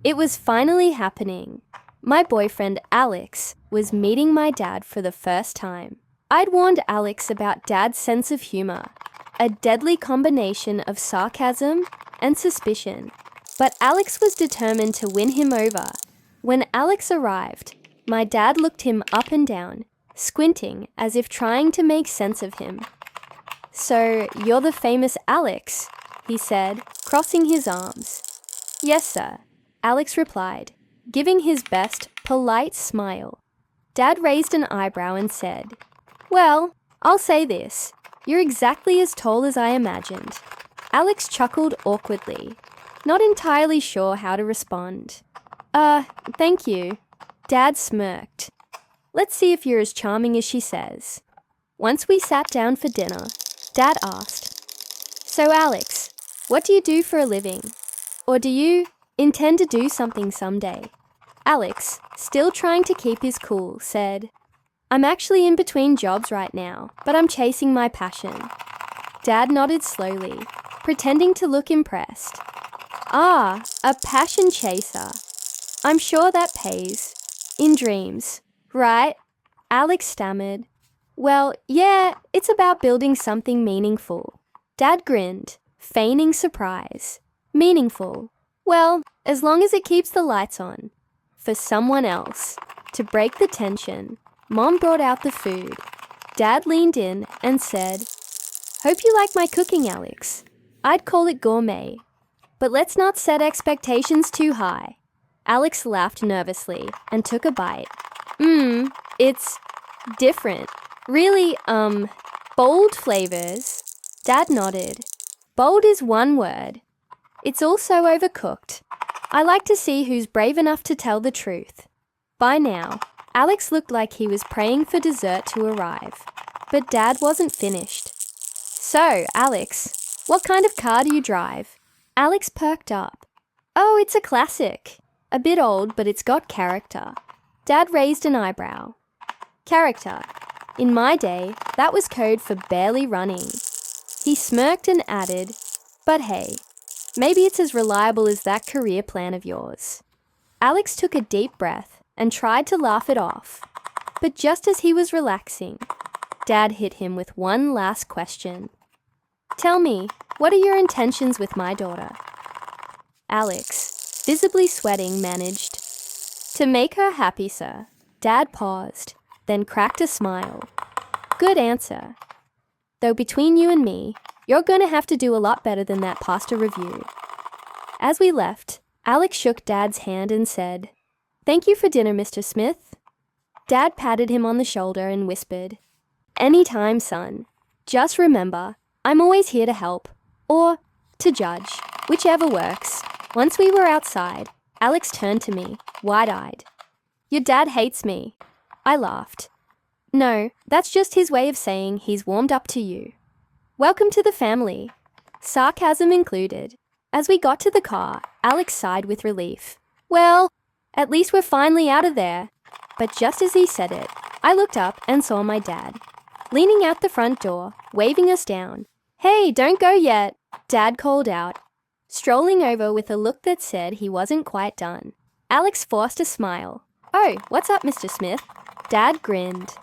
It was finally happening. My boyfriend, Alex, was meeting my dad for the first time. I'd warned Alex about Dad's sense of humor, a deadly combination of sarcasm and suspicion. But Alex was determined to win him over. When Alex arrived, my dad looked him up and down, squinting as if trying to make sense of him. "So, you're the famous Alex," he said, crossing his arms. "Yes, sir," Alex replied, giving his best, polite smile. Dad raised an eyebrow and said, "Well, I'll say this. You're exactly as tall as I imagined." Alex chuckled awkwardly, not entirely sure how to respond. Thank you." Dad smirked. "Let's see if you're as charming as she says." Once we sat down for dinner, Dad asked, "So Alex, what do you do for a living? Or do you intend to do something someday?" Alex, still trying to keep his cool, said, "I'm actually in between jobs right now, but I'm chasing my passion." Dad nodded slowly, pretending to look impressed. "Ah, a passion chaser. I'm sure that pays. In dreams, right?" Alex stammered. "Well, yeah, it's about building something meaningful." Dad grinned, feigning surprise. "Meaningful? Well, as long as it keeps the lights on." For someone else. To break the tension, Mom brought out the food. Dad leaned in and said, "Hope you like my cooking, Alex. I'd call it gourmet. But let's not set expectations too high." Alex laughed nervously and took a bite. It's different. Really, bold flavors." Dad nodded. "Bold is one word. It's also overcooked. I like to see who's brave enough to tell the truth." By now, Alex looked like he was praying for dessert to arrive. But Dad wasn't finished. "So, Alex, what kind of car do you drive?" Alex perked up. "Oh, it's a classic. A bit old, but it's got character." Dad raised an eyebrow. "Character. In my day, that was code for barely running." He smirked and added, "But hey, maybe it's as reliable as that career plan of yours." Alex took a deep breath and tried to laugh it off. But just as he was relaxing, Dad hit him with one last question. "Tell me, what are your intentions with my daughter?" Alex, visibly sweating, managed, "To make her happy, sir." Dad paused, then cracked a smile. "Good answer. Though between you and me, you're going to have to do a lot better than that pasta review." As we left, Alex shook Dad's hand and said, "Thank you for dinner, Mr. Smith." Dad patted him on the shoulder and whispered, "Anytime, son. Just remember, I'm always here to help, or to judge, whichever works." Once we were outside, Alex turned to me, wide-eyed. "Your dad hates me." I laughed. "No, that's just his way of saying he's warmed up to you. Welcome to the family." Sarcasm included. As we got to the car, Alex sighed with relief. "Well, at least we're finally out of there." But just as he said it, I looked up and saw my dad, leaning out the front door, waving us down. "Hey, don't go yet," Dad called out, strolling over with a look that said he wasn't quite done. Alex forced a smile. "Oh, what's up, Mr. Smith?" Dad grinned.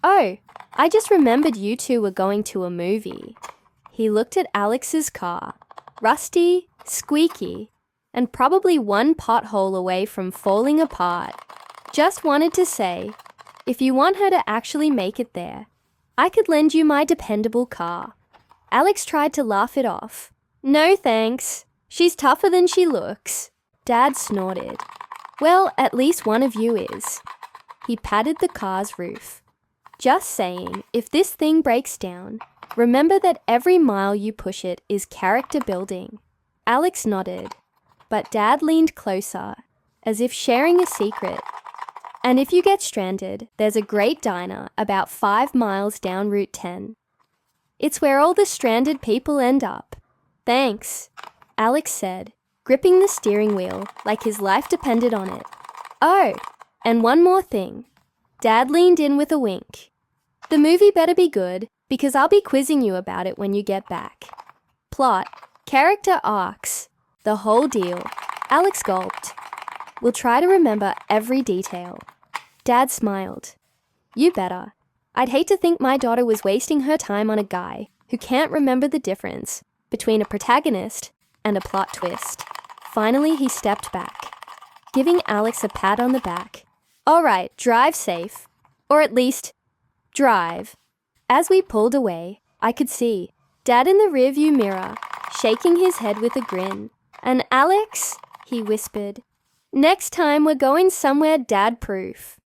"Oh, I just remembered you two were going to a movie." He looked at Alex's car, rusty, squeaky, and probably one pothole away from falling apart. "Just wanted to say, if you want her to actually make it there, I could lend you my dependable car." Alex tried to laugh it off. "No thanks. She's tougher than she looks." Dad snorted. "Well, at least one of you is." He patted the car's roof. "Just saying, if this thing breaks down, remember that every mile you push it is character building." Alex nodded, but Dad leaned closer, as if sharing a secret. "And if you get stranded, there's a great diner about 5 miles down Route 10. It's where all the stranded people end up." "Thanks," Alex said, gripping the steering wheel like his life depended on it. "Oh, and one more thing." Dad leaned in with a wink. "The movie better be good, because I'll be quizzing you about it when you get back." Plot, character arcs, the whole deal. Alex gulped. We'll try to remember every detail." Dad smiled. "You better. I'd hate to think my daughter was wasting her time on a guy who can't remember the difference between a protagonist and a plot twist." Finally, he stepped back, giving Alex a pat on the back. "All right, drive safe. Or at least, drive." As we pulled away, I could see Dad in the rearview mirror, shaking his head with a grin. "And Alex," he whispered, "next time we're going somewhere dad-proof."